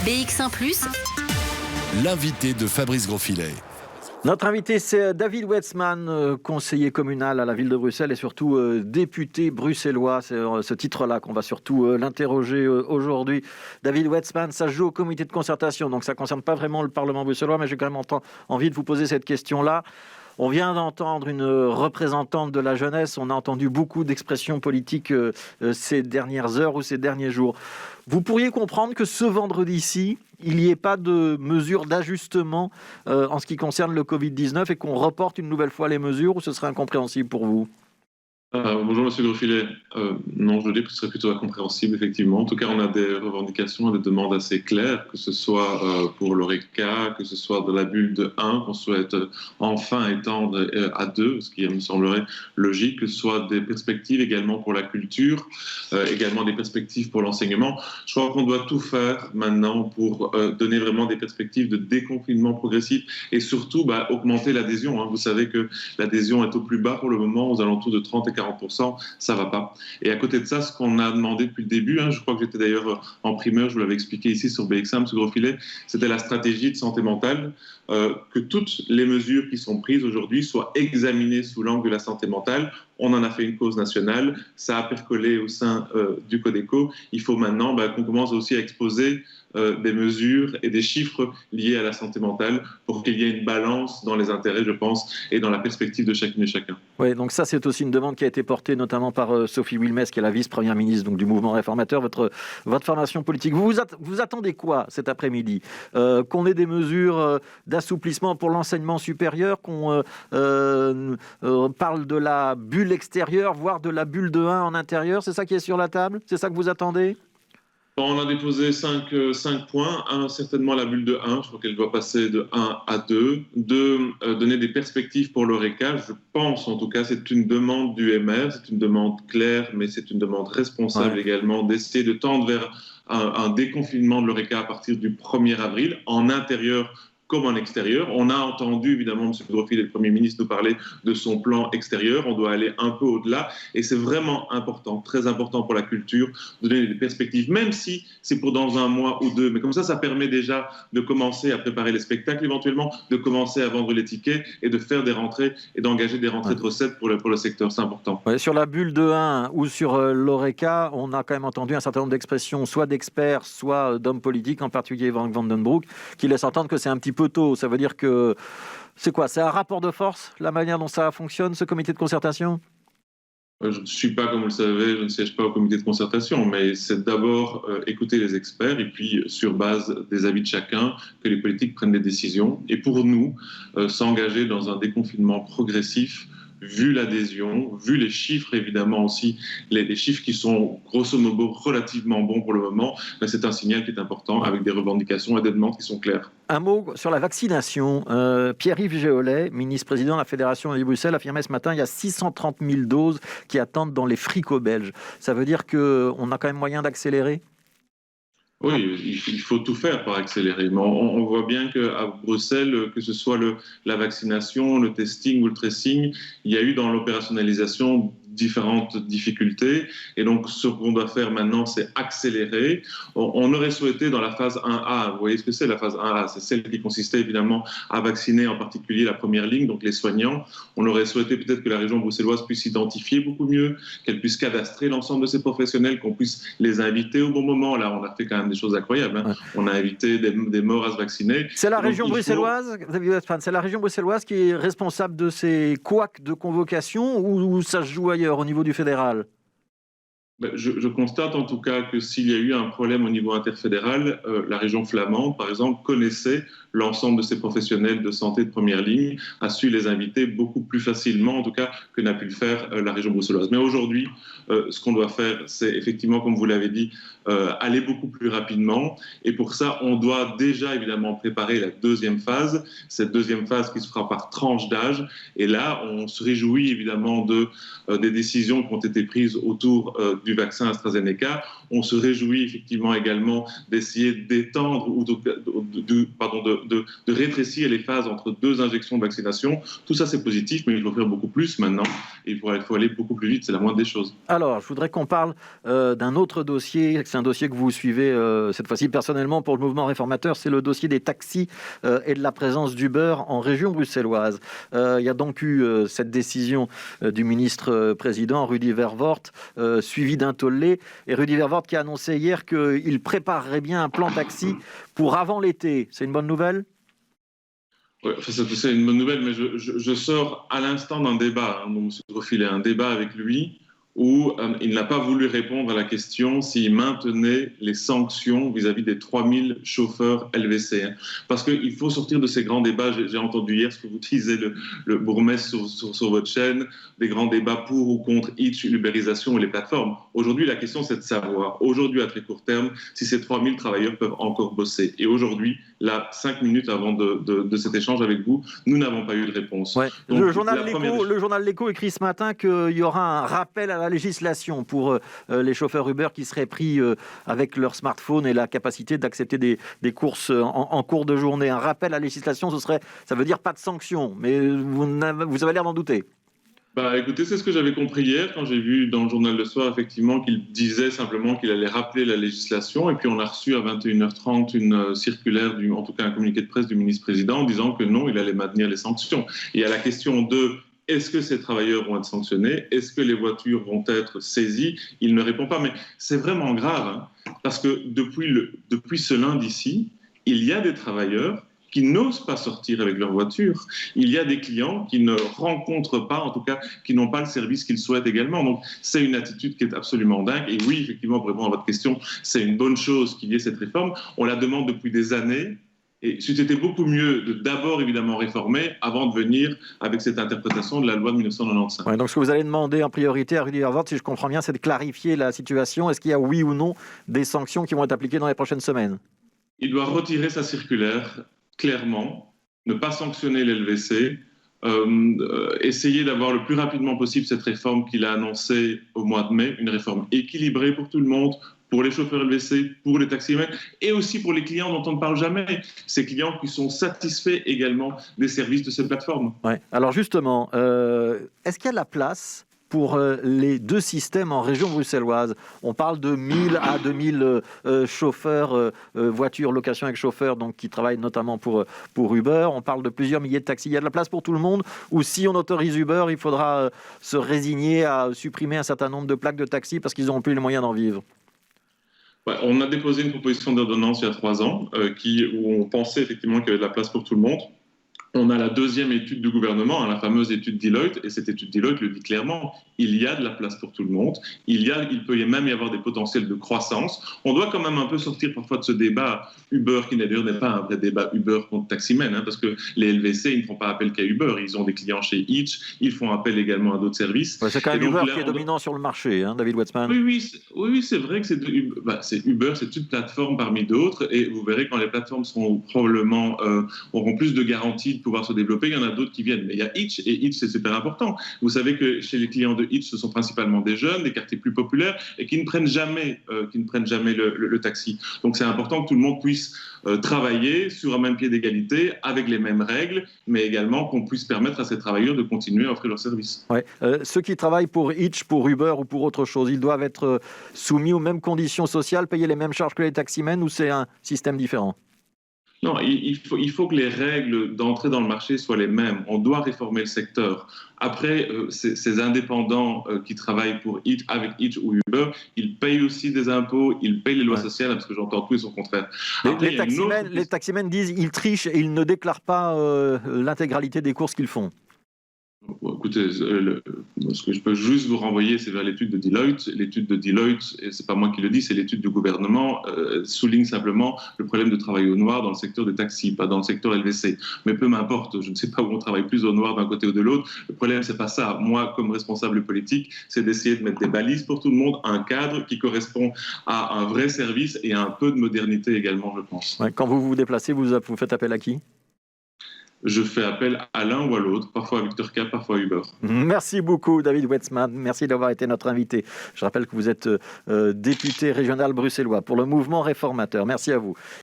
BX1 +, l'invité de Fabrice Grosfilet. Notre invité, c'est David Wetzmann, conseiller communal à la ville de Bruxelles et surtout député bruxellois. C'est ce titre-là qu'on va surtout l'interroger aujourd'hui. David Wetzmann, ça se joue au comité de concertation, donc ça ne concerne pas vraiment le Parlement bruxellois, mais j'ai quand même envie de vous poser cette question-là. On vient d'entendre une représentante de la jeunesse. On a entendu beaucoup d'expressions politiques ces dernières heures ou ces derniers jours. Vous pourriez comprendre que ce vendredi-ci, il n'y ait pas de mesures d'ajustement en ce qui concerne le Covid-19 et qu'on reporte une nouvelle fois les mesures, ou ce serait incompréhensible pour vous ? Bonjour Monsieur Grosfilet. Non, je dis que ce serait plutôt incompréhensible, effectivement. En tout cas, on a des revendications et des demandes assez claires, que ce soit pour l'ORECA, que ce soit de la bulle de 1, qu'on souhaite enfin étendre à 2, ce qui me semblerait logique, que ce soit des perspectives également pour la culture, également des perspectives pour l'enseignement. Je crois qu'on doit tout faire maintenant pour donner vraiment des perspectives de déconfinement progressif et surtout augmenter l'adhésion. Vous savez que l'adhésion est au plus bas pour le moment, aux alentours de 30 et 40%, ça ne va pas. Et à côté de ça, ce qu'on a demandé depuis le début, je crois que j'étais d'ailleurs en primeur, je vous l'avais expliqué ici sur BX1, M. Grosfilet, c'était la stratégie de santé mentale, que toutes les mesures qui sont prises aujourd'hui soient examinées sous l'angle de la santé mentale. On en a fait une cause nationale, ça a percolé au sein du Codeco. Il faut maintenant qu'on commence aussi à exposer des mesures et des chiffres liés à la santé mentale pour qu'il y ait une balance dans les intérêts, je pense, et dans la perspective de chacune et chacun. Oui, donc ça, c'est aussi une demande qui a été portée notamment par Sophie Wilmès, qui est la vice-première ministre donc, du mouvement réformateur, votre formation politique. Vous attendez quoi cet après-midi ? Qu'on ait des mesures d'assouplissement pour l'enseignement supérieur, qu'on parle de la bulle extérieure, voire de la bulle de 1 en intérieur, c'est ça qui est sur la table ? C'est ça que vous attendez ? On a déposé 5 points. Un, certainement la bulle de 1, je crois qu'elle doit passer de 1 à 2. 2, donner des perspectives pour l'ORECA. Je pense, en tout cas, c'est une demande du MR, c'est une demande claire, mais c'est une demande responsable également, d'essayer de tendre vers un déconfinement de l'ORECA à partir du 1er avril, en intérieur comme en extérieur. On a entendu évidemment M. Grosfilet, le Premier ministre, nous parler de son plan extérieur. On doit aller un peu au-delà et c'est vraiment important, très important pour la culture, de donner des perspectives, même si c'est pour dans 1 mois ou 2. Mais comme ça permet déjà de commencer à préparer les spectacles éventuellement, de commencer à vendre les tickets et de faire des rentrées et d'engager des rentrées de recettes pour le secteur. C'est important. Ouais, sur la bulle de 1 ou sur l'ORECA, on a quand même entendu un certain nombre d'expressions, soit d'experts, soit d'hommes politiques, en particulier Frank Vandenbroek, qui laissent entendre que c'est un petit peu tôt. Ça veut dire que c'est quoi ? C'est un rapport de force, la manière dont ça fonctionne, ce comité de concertation ? Je ne suis pas, comme vous le savez, je ne siège pas au comité de concertation, mais c'est d'abord écouter les experts et puis, sur base des avis de chacun, que les politiques prennent des décisions. Et pour nous, s'engager dans un déconfinement progressif, vu l'adhésion, vu les chiffres évidemment aussi, les chiffres qui sont grosso modo relativement bons pour le moment, c'est un signal qui est important avec des revendications et des demandes qui sont claires. Un mot sur la vaccination. Pierre-Yves Géolet, ministre-président de la Fédération de Bruxelles, affirmait ce matin qu'il y a 630 000 doses qui attendent dans les frigos belges. Ça veut dire qu'on a quand même moyen d'accélérer ? Oui, il faut tout faire pour accélérer. Mais on voit bien qu'à Bruxelles, que ce soit la vaccination, le testing ou le tracing, il y a eu dans l'opérationnalisation différentes difficultés. Et donc, ce qu'on doit faire maintenant, c'est accélérer. On aurait souhaité dans la phase 1A, vous voyez ce que c'est la phase 1A, c'est celle qui consistait évidemment à vacciner en particulier la première ligne, donc les soignants. On aurait souhaité peut-être que la région bruxelloise puisse identifier beaucoup mieux, qu'elle puisse cadastrer l'ensemble de ces professionnels, qu'on puisse les inviter au bon moment. Là, on a fait quand même des choses incroyables. Ouais. On a invité des morts à se vacciner. C'est la région bruxelloise, c'est la région bruxelloise qui est responsable de ces couacs de convocation ou ça se joue ailleurs au niveau du fédéral ? Je constate en tout cas que s'il y a eu un problème au niveau interfédéral, la région flamande, par exemple, connaissait l'ensemble de ces professionnels de santé de première ligne, a su les inviter beaucoup plus facilement, en tout cas, que n'a pu le faire la région bruxelloise. Mais aujourd'hui, ce qu'on doit faire, c'est effectivement, comme vous l'avez dit, aller beaucoup plus rapidement. Et pour ça, on doit déjà évidemment préparer la deuxième phase, cette deuxième phase qui se fera par tranche d'âge. Et là, on se réjouit évidemment des décisions qui ont été prises autour du vaccin AstraZeneca. On se réjouit effectivement également d'essayer d'étendre ou de rétrécir les phases entre 2 injections de vaccination. Tout ça, c'est positif, mais il faut faire beaucoup plus maintenant. Et il faut aller beaucoup plus vite, c'est la moindre des choses. Alors, je voudrais qu'on parle d'un autre dossier, c'est un dossier que vous suivez cette fois-ci personnellement pour le mouvement réformateur, c'est le dossier des taxis et de la présence d'Uber en région bruxelloise. Il y a donc eu cette décision du ministre-président Rudy Verwoerd, suivie d'un tollé. Et Rudy Verwoerd qui a annoncé hier qu'il préparerait bien un plan taxi pour avant l'été. C'est une bonne nouvelle ? Ouais, c'est une bonne nouvelle, mais je sors à l'instant d'un débat, donc M. Grosfilet, un débat avec lui où il n'a pas voulu répondre à la question s'il maintenait les sanctions vis-à-vis des 3000 chauffeurs LVC. Parce qu'il faut sortir de ces grands débats. J'ai entendu hier ce que vous disiez, le bourgmestre sur votre chaîne, des grands débats pour ou contre Hitch, l'ubérisation et les plateformes. Aujourd'hui, la question, c'est de savoir, aujourd'hui, à très court terme, si ces 3000 travailleurs peuvent encore bosser. Et aujourd'hui, là, 5 minutes avant de cet échange avec vous, nous n'avons pas eu de réponse. Ouais. Donc, le journal L'Écho écrit ce matin qu'il y aura un rappel à la législation pour les chauffeurs Uber qui seraient pris avec leur smartphone et la capacité d'accepter des courses en cours de journée. Un rappel à la législation, ça veut dire pas de sanction, mais vous avez l'air d'en douter. Écoutez, c'est ce que j'avais compris hier quand j'ai vu dans le journal Le Soir effectivement qu'il disait simplement qu'il allait rappeler la législation, et puis on a reçu à 21h30 une circulaire, en tout cas un communiqué de presse du ministre-président en disant que non, il allait maintenir les sanctions. Et à la question de est-ce que ces travailleurs vont être sanctionnés, est-ce que les voitures vont être saisies, il ne répond pas. Mais c'est vraiment grave, parce que depuis ce lundi-ci, il y a des travailleurs qui n'osent pas sortir avec leur voiture. Il y a des clients qui ne rencontrent pas, en tout cas, qui n'ont pas le service qu'ils souhaitent également. Donc, c'est une attitude qui est absolument dingue. Et oui, effectivement, pour répondre à votre question, c'est une bonne chose qu'il y ait cette réforme. On la demande depuis des années. Et c'eût été beaucoup mieux de d'abord, évidemment, réformer avant de venir avec cette interprétation de la loi de 1995. Ouais, donc, ce que vous allez demander en priorité à Rudy Verwoerd, si je comprends bien, c'est de clarifier la situation. Est-ce qu'il y a, oui ou non, des sanctions qui vont être appliquées dans les prochaines semaines ? Il doit retirer sa circulaire, clairement, ne pas sanctionner l'LVC, essayer d'avoir le plus rapidement possible cette réforme qu'il a annoncée au mois de mai, une réforme équilibrée pour tout le monde, pour les chauffeurs LVC, pour les taximens et aussi pour les clients dont on ne parle jamais, ces clients qui sont satisfaits également des services de cette plateforme. Ouais. Alors justement, est-ce qu'il y a de la place pour les deux systèmes en région bruxelloise? On parle de 1000 à 2000 chauffeurs, voitures, location avec chauffeurs, donc qui travaillent notamment pour Uber. On parle de plusieurs milliers de taxis. Il y a de la place pour tout le monde? Ou si on autorise Uber, il faudra se résigner à supprimer un certain nombre de plaques de taxis parce qu'ils n'auront plus les moyens d'en vivre? On a déposé une proposition d'ordonnance il y a 3 ans où on pensait effectivement qu'il y avait de la place pour tout le monde. On a la deuxième étude du gouvernement, la fameuse étude Deloitte, et cette étude Deloitte le dit clairement, il y a de la place pour tout le monde, il peut même y avoir des potentiels de croissance. On doit quand même un peu sortir parfois de ce débat Uber, qui d'ailleurs n'est pas un vrai débat Uber contre taximène, parce que les LVC, ils ne font pas appel qu'à Uber, ils ont des clients chez Hitch, ils font appel également à d'autres services. Ouais, c'est quand même Uber qui est dominant sur le marché, David Wetzman. Oui, c'est vrai que c'est Uber, c'est une plateforme parmi d'autres, et vous verrez quand les plateformes seront probablement auront plus de garanties de pouvoir se développer, il y en a d'autres qui viennent. Mais il y a Hitch, et Hitch, c'est super important. Vous savez que chez les clients de Hitch, ce sont principalement des jeunes, des quartiers plus populaires, et qui ne prennent jamais le taxi. Donc c'est important que tout le monde puisse travailler sur un même pied d'égalité, avec les mêmes règles, mais également qu'on puisse permettre à ces travailleurs de continuer à offrir leurs services. Ouais. Ceux qui travaillent pour Hitch, pour Uber ou pour autre chose, ils doivent être soumis aux mêmes conditions sociales, payer les mêmes charges que les taximens, ou c'est un système différent? Non, il faut que les règles d'entrée dans le marché soient les mêmes. On doit réformer le secteur. Après, ces indépendants qui travaillent avec Hitch ou Uber, ils payent aussi des impôts, ils payent les lois sociales, parce que j'entends tout et son contraire. Après, les taximens disent qu'ils trichent et ils ne déclarent pas l'intégralité des courses qu'ils font. Bon, écoutez, ce que je peux juste vous renvoyer, c'est vers l'étude de Deloitte. L'étude de Deloitte, et c'est pas moi qui le dis, c'est l'étude du gouvernement, souligne simplement le problème de travail au noir dans le secteur des taxis, pas dans le secteur LVC. Mais peu m'importe, je ne sais pas où on travaille plus au noir d'un côté ou de l'autre. Le problème, c'est pas ça. Moi, comme responsable politique, c'est d'essayer de mettre des balises pour tout le monde, un cadre qui correspond à un vrai service et à un peu de modernité également, je pense. Ouais, quand vous vous déplacez, vous faites appel à qui? Je fais appel à l'un ou à l'autre, parfois à Victor K, parfois à Uber. Merci beaucoup, David Wetzman. Merci d'avoir été notre invité. Je rappelle que vous êtes député régional bruxellois pour le mouvement réformateur. Merci à vous.